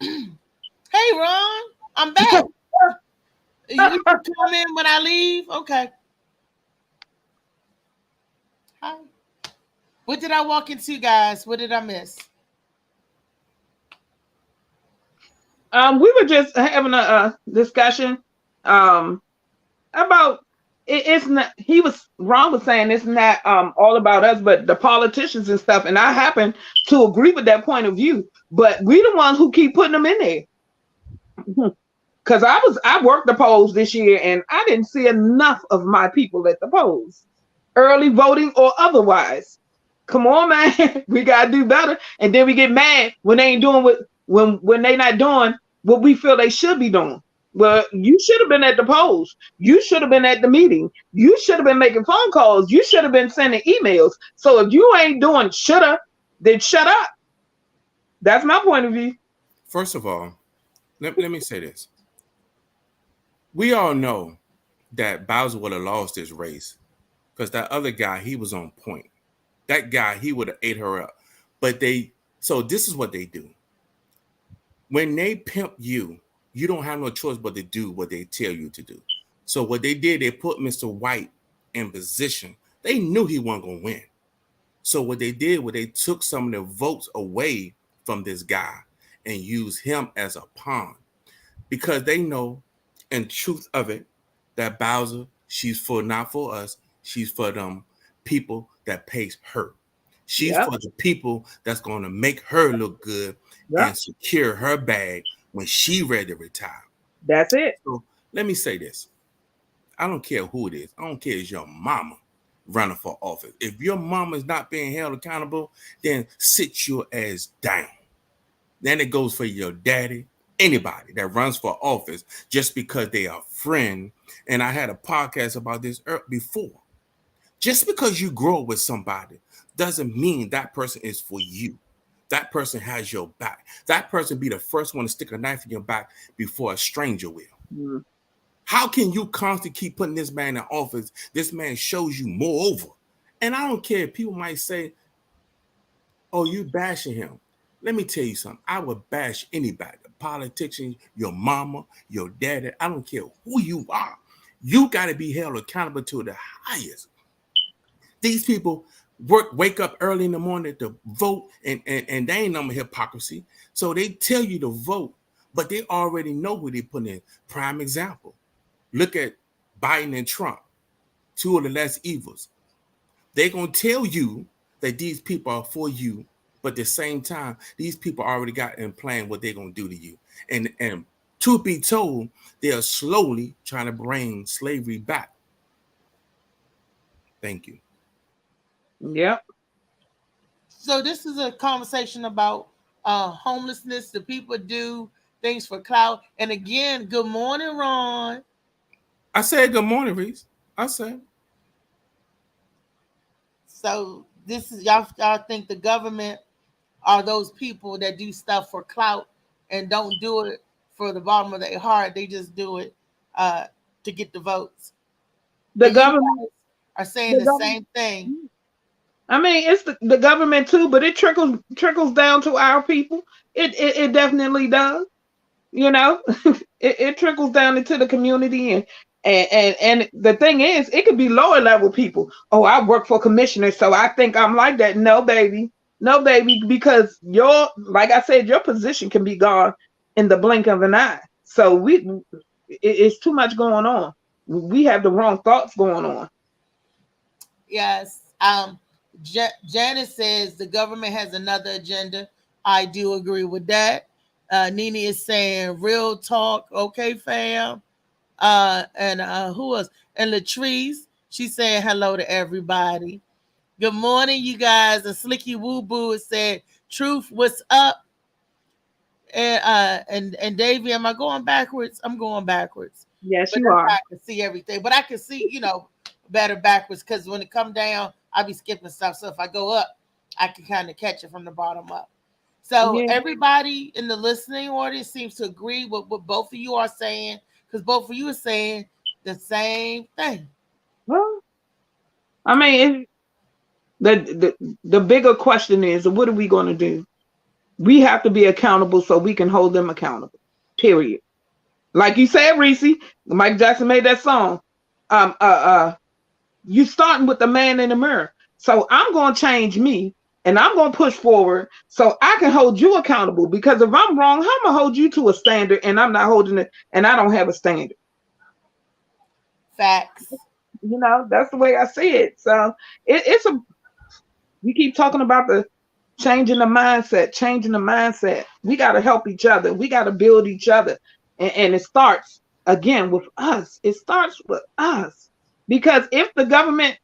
Hey, Ron, I'm back. You come in when I leave? Okay. Hi. What did I walk into, guys? What did I miss? We were just having a discussion about it's not. Ron was saying it's not all about us, but the politicians and stuff. And I happen to agree with that point of view. But we the ones who keep putting them in there. Because I worked the polls this year, and I didn't see enough of my people at the polls, early voting or otherwise. Come on, man, we gotta do better. And then we get mad when they ain't doing when they not doing what we feel they should be doing. Well, you should have been at the polls. You should have been at the meeting. You should have been making phone calls. You should have been sending emails. So if you ain't doing shoulda, then shut up. That's my point of view. First of all, let me say this. We all know that Bowser would have lost his race because that other guy, he was on point. That guy, he would have ate her up. But so this is what they do. When they pimp you you don't have no choice but to do what they tell you to do. So what they did, they put Mr. White in position. They knew he wasn't going to win. So what they did was they took some of the votes away from this guy and used him as a pawn, because they know, in truth of it, that Bowser, she's for not for us. She's for them people that pays her. She's for the people that's going to make her look good and secure her bag when she ready to retire. That's it. So let me say this. I don't care who it is. I don't care if it's your mama running for office. If your mama is not being held accountable, then sit your ass down. Then it goes for your daddy, anybody that runs for office just because they are a friend. And I had a podcast about this before. Just because you grow with somebody doesn't mean that person is for you. That person has your back. That person be the first one to stick a knife in your back before a stranger will. Mm-hmm. How can you constantly keep putting this man in office? This man shows you moreover. And I don't care if people might say, oh, you bashing him. Let me tell you something. I would bash anybody, a politician, your mama, your daddy. I don't care who you are. You got to be held accountable to the highest. These people wake up early in the morning to vote, and they ain't no hypocrisy. So they tell you to vote, but they already know who they put in. Prime example. Look at Biden and Trump, two of the less evils. They're going to tell you that these people are for you, but at the same time, these people already got in plan what they're going to do to you. And truth be told, they are slowly trying to bring slavery back. Thank you. Yep. So this is a conversation about homelessness. The people do things for clout. And again, good morning, Ron. I said good morning, Reese. I said. So this is y'all think the government are those people that do stuff for clout and don't do it for the bottom of their heart. They just do it to get the votes. The government are saying the same thing. I mean, it's the government too, but it trickles down to our people. It definitely does. You know, it trickles down into the community, and the thing is, it could be lower level people. Oh, I work for commissioners, so I think I'm like that. No, baby, because like I said, your position can be gone in the blink of an eye. So it's too much going on. We have the wrong thoughts going on. Yes. Janice says the government has another agenda. I do agree with that. Nene is saying real talk. Okay, fam. And who else? And Latrice, she's saying hello to everybody. Good morning, you guys. And Slicky Woo Boo said, truth, what's up? And Davey, am I going backwards? I'm going backwards. Yes, but you are. I can see everything, but I can see, better backwards, because when it come down, I'll be skipping stuff. So if I go up, I can kind of catch it from the bottom up. So everybody in the listening audience seems to agree with what both of you are saying, because both of you are saying the same thing. Well, I mean, the bigger question is, what are we going to do? We have to be accountable so we can hold them accountable. Period. Like you said, Reese, Mike Jackson made that song. You starting with the man in the mirror. So I'm going to change me, and I'm going to push forward so I can hold you accountable, because if I'm wrong, I'm going to hold you to a standard, and I'm not holding it, and I don't have a standard. Facts. That's the way I see it. So we keep talking about the changing the mindset. We got to help each other. We got to build each other. And it starts again with us. It starts with us. Because if the government,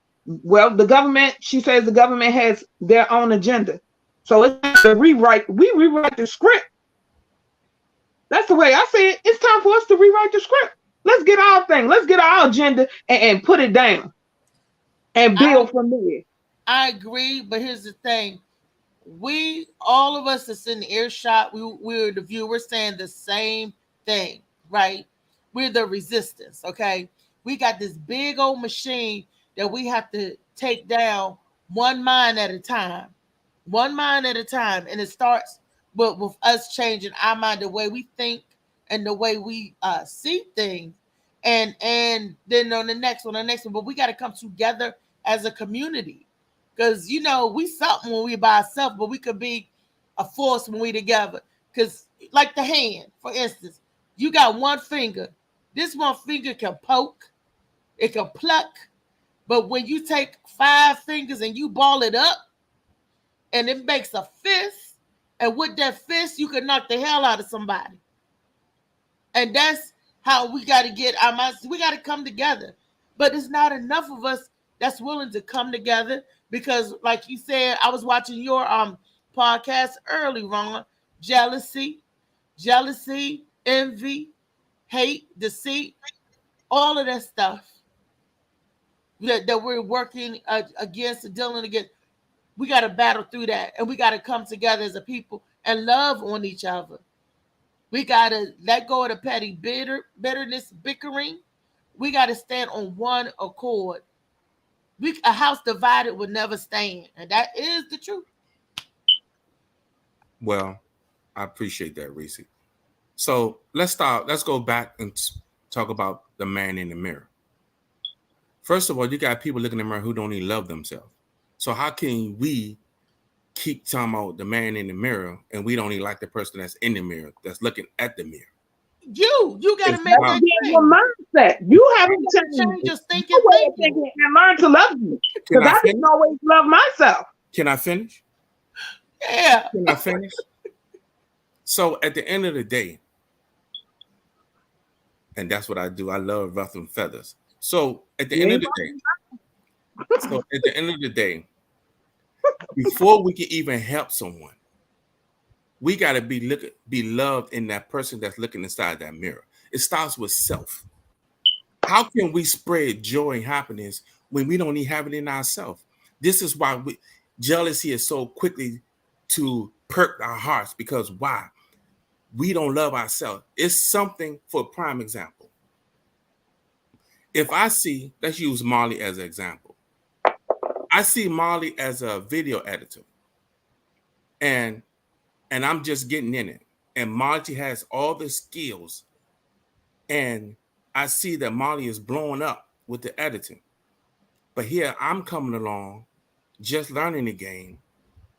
she says the government has their own agenda. So it's to we rewrite the script. That's the way I see it. It's time for us to rewrite the script. Let's get our thing. Let's get our agenda and put it down and build from there. I agree, but here's the thing. All of us that's in the earshot, we're the viewers saying the same thing, right? We're the resistance, okay? We got this big old machine that we have to take down one mind at a time. And it starts with us changing our mind, the way we think, and the way we see things. And then on the next one. But we got to come together as a community, because we something when we by ourselves, but we could be a force when we together. Because like the hand, for instance, you got one finger. This one finger can poke, it can pluck, but when you take 5 fingers and you ball it up, and it makes a fist, and with that fist, you can knock the hell out of somebody. And that's how we got to get our minds. We got to come together, but it's not enough of us that's willing to come together, because, like you said, I was watching your podcast early, Ron. Jealousy, envy, hate, deceit, all of that stuff that we're working against and dealing against. We got to battle through that, and we got to come together as a people and love on each other. We got to let go of the petty bitterness, bickering. We got to stand on one accord. A house divided will never stand, and that is the truth. Well, I appreciate that, Reese. So let's go back and talk about the man in the mirror. First of all, you got people looking in the mirror who don't even love themselves. So how can we keep talking about the man in the mirror and we don't even like the person that's in the mirror, that's looking at the mirror? You got to make that your mindset. You haven't change your thinking and learn to love you. Because I didn't always love myself. Can I finish? Yeah. Can I finish? So at the end of the day, and that's what I do, I love ruffling feathers. So at the end of the day, before we can even help someone, we got to be loved in that person that's looking inside that mirror. It starts with self. How can we spread joy and happiness when we don't even have it in ourselves? This is why jealousy is so quickly to perk our hearts, because why? We don't love ourselves. It's something, for a prime example. If I see, let's use Molly as an example. I see Molly as a video editor, and I'm just getting in it. And Molly has all the skills, and I see that Molly is blowing up with the editing. But here I'm coming along, just learning the game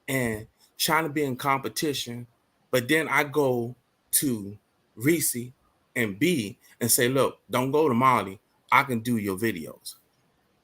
and trying to be in competition. But then I go to Reese and B and say, look, don't go to Molly. I can do your videos.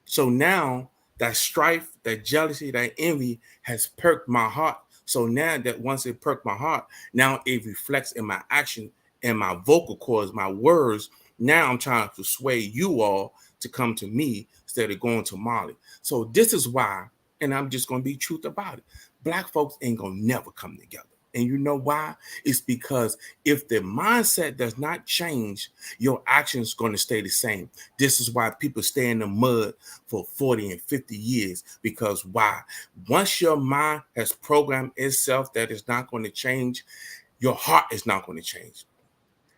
So now that strife, that jealousy, that envy has perked my heart. So now that once it perked my heart, now it reflects in my action and my vocal cords, my words. Now I'm trying to persuade you all to come to me instead of going to Molly. So this is why, and I'm just going to be truth about it. Black folks ain't going to never come together. And you know why? It's because if the mindset does not change, your actions going to stay the same. This is why people stay in the mud for 40 and 50 years. Because why? Once your mind has programmed itself that it's not going to change, your heart is not going to change.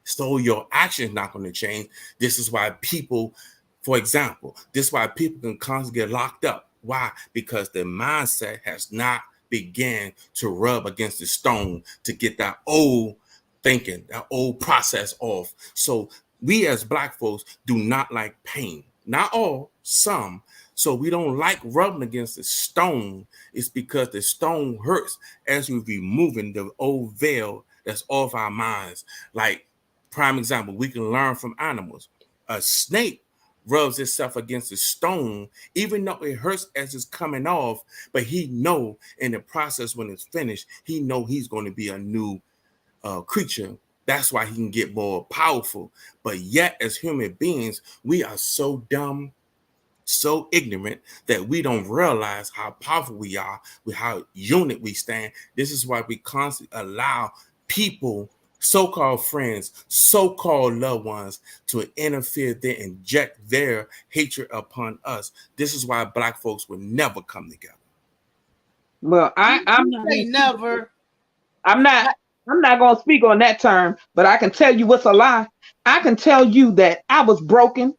So your action is not going to change. This is why people, for example, this is why people can constantly get locked up. Why? Because their mindset has not began to rub against the stone to get that old thinking, that old process off. So we as Black folks do not like pain. Not all, some. So we don't like rubbing against the stone. It's because the stone hurts as we're removing the old veil that's off our minds. Like, prime example, we can learn from animals. A snake rubs itself against a stone, even though it hurts as it's coming off, but he know in the process when it's finished, he know he's going to be a new creature. That's why he can get more powerful. But yet, as human beings, we are so dumb, so ignorant that we don't realize how powerful we are, with how unit we stand. This is why we constantly allow people, so-called friends, so-called loved ones, to interfere there, inject their hatred upon us. This is why Black folks will never come together. Well, I'm not going to speak on that term, but I can tell you what's a lie. I can tell you that I was broken.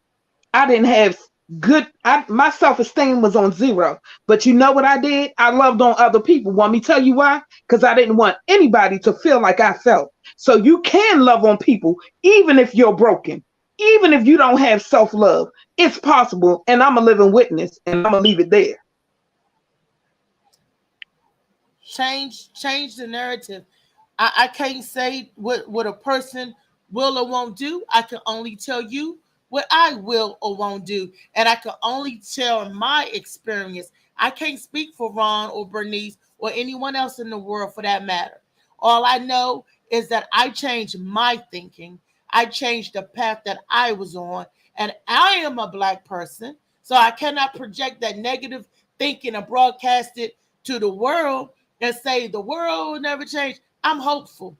I didn't have my self-esteem was on zero. But you know what I did? I loved on other people. Want me to tell you why? Because I didn't want anybody to feel like I felt. So you can love on people even if you're broken, even if you don't have self-love. It's possible, and I'm a living witness, and I'm gonna leave it there. Change the narrative. I can't say what a person will or won't do. I can only tell you what I will or won't do. And I can only tell my experience. I can't speak for Ron or Bernice or anyone else in the world for that matter. All I know is that I changed my thinking. I changed the path that I was on. And I am a Black person. So I cannot project that negative thinking and broadcast it to the world and say the world will never change. I'm hopeful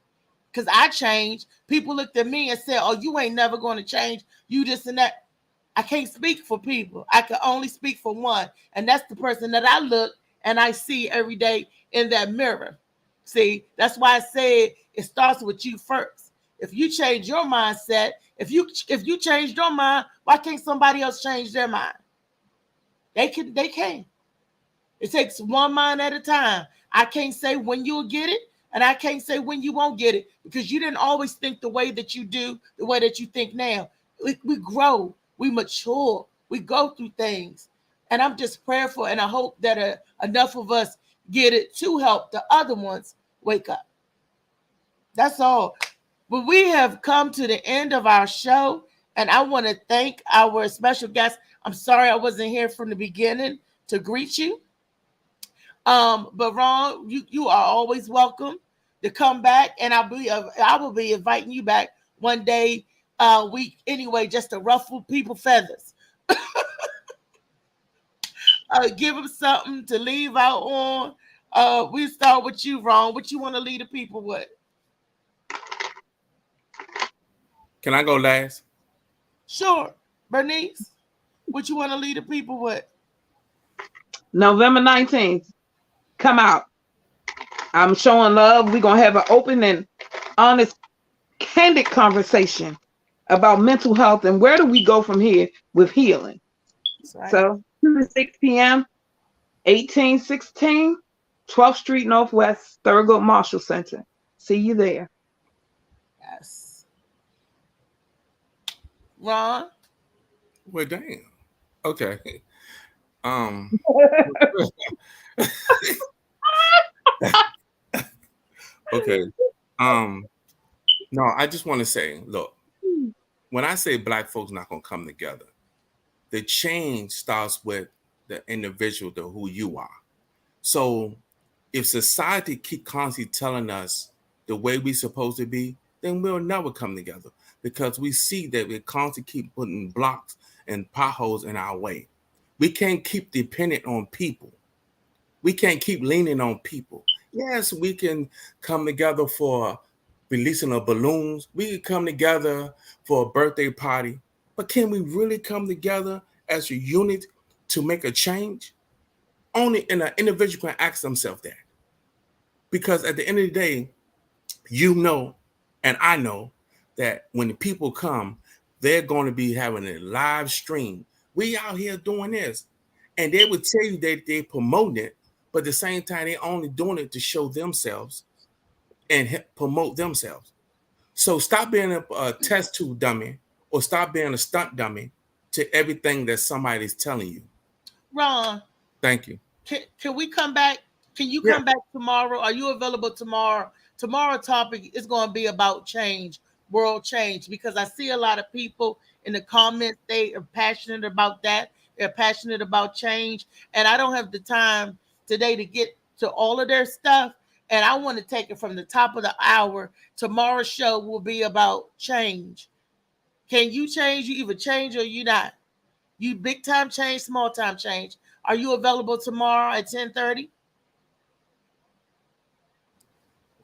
because I changed. People looked at me and said, oh, you ain't never going to change. You this and that. I can't speak for people. I can only speak for one. And that's the person that I look and I see every day in that mirror. See, that's why I said it starts with you first. If you change your mindset, if you change your mind, why can't somebody else change their mind? They can. It takes one mind at a time. I can't say when you'll get it, and I can't say when you won't get it, because you didn't always think the way that you do, the way that you think now. We grow, we mature, we go through things. And I'm just prayerful, and I hope that enough of us get it to help the other ones wake up. That's all. But we have come to the end of our show, and I want to thank our special guest. I'm sorry I wasn't here from the beginning to greet you. But Ron, you are always welcome to come back, and I will be inviting you back one day week anyway, just to ruffle people's feathers. Give them something to leave out on. We start with you, Ron. What you want to leave the people with? Can I go last? Sure. Bernice, what you want to leave the people with? November 19th. Come out. I'm showing love. We're going to have an open and honest, candid conversation about mental health and where do we go from here with healing. Right. So 2 to 6 p.m., 1816 12th Street Northwest, Thurgood Marshall Center. See you there. Yes. Ron? Well, damn. Okay. Okay. No, I just want to say, look, when I say Black folks not gonna come together, the change starts with the individual, to who you are. So if society keep constantly telling us the way we're supposed to be, then we'll never come together, because we see that we constantly keep putting blocks and potholes in our way. We can't keep dependent on people. We can't keep leaning on people. Yes, we can come together for releasing of balloons. We can come together for a birthday party. But can we really come together as a unit to make a change? Only an individual can ask themselves that. Because at the end of the day, you know, and I know that when the people come, they're going to be having a live stream. We out here doing this. And they would tell you that they're promoting it, but at the same time, they're only doing it to show themselves and promote themselves. So stop being a test tube dummy, or stop being a stunt dummy to everything that somebody's telling you. Ron. Thank you. Can we come back? Can you come back tomorrow? Are you available tomorrow? Tomorrow's topic is going to be about change, world change, because I see a lot of people in the comments. They are passionate about that. They're passionate about change. And I don't have the time today to get to all of their stuff. And I want to take it from the top of the hour. Tomorrow's show will be about change. Can you change? You either change or you not. You big time change, small time change. Are you available tomorrow at 10:30?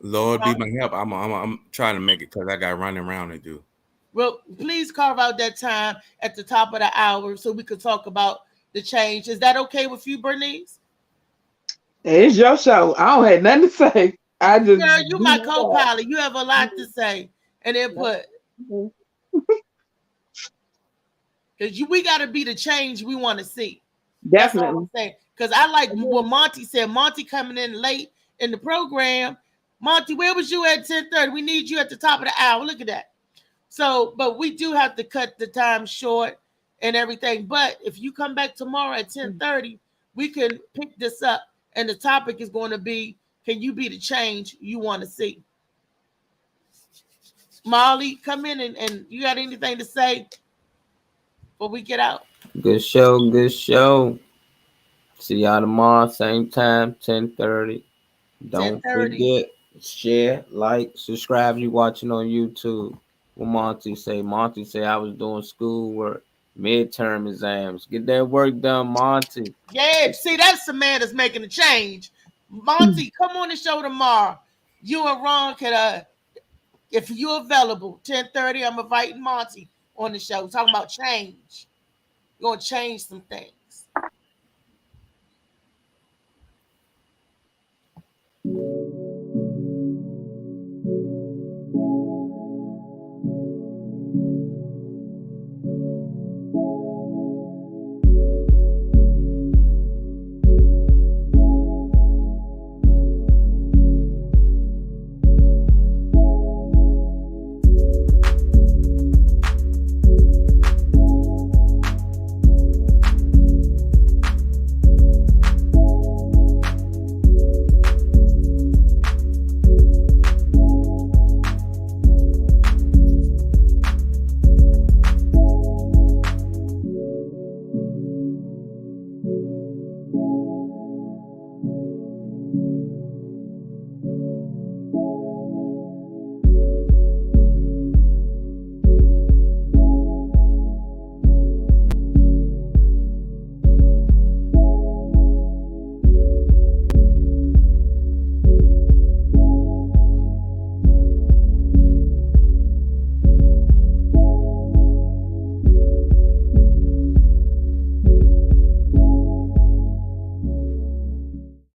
Lord be my help. I'm trying to make it, because I got running around to do. Well, please carve out that time at the top of the hour so we could talk about the change. Is that okay with you, Bernice? It's your show. I don't have nothing to say. I just Girl, you my co-pilot. You have a lot to say and input. Because Because we got to be the change we want to see. That's all Definitely. I'm saying. Because I like what Monty said. Monty coming in late in the program. Monty, where was you at 10:30? We need you at the top of the hour. Look at that. So, but we do have to cut the time short and everything. But if you come back tomorrow at 10:30, we can pick this up. And the topic is going to be, can you be the change you want to see? Molly, come in and you got anything to say before we get out? Good show, good show. See y'all tomorrow, same time, 10:30. Don't 10:30. forget, share, like, subscribe. You watching on YouTube. What Monty say? Monty say I was doing schoolwork, midterm exams. Get that work done, Monty. Yeah, see, that's the man that's making a change. Monty, come on the show tomorrow. You and Ron can, if you're available, 10:30, I'm inviting Monty on the show. Talking about change. You're going to change some things.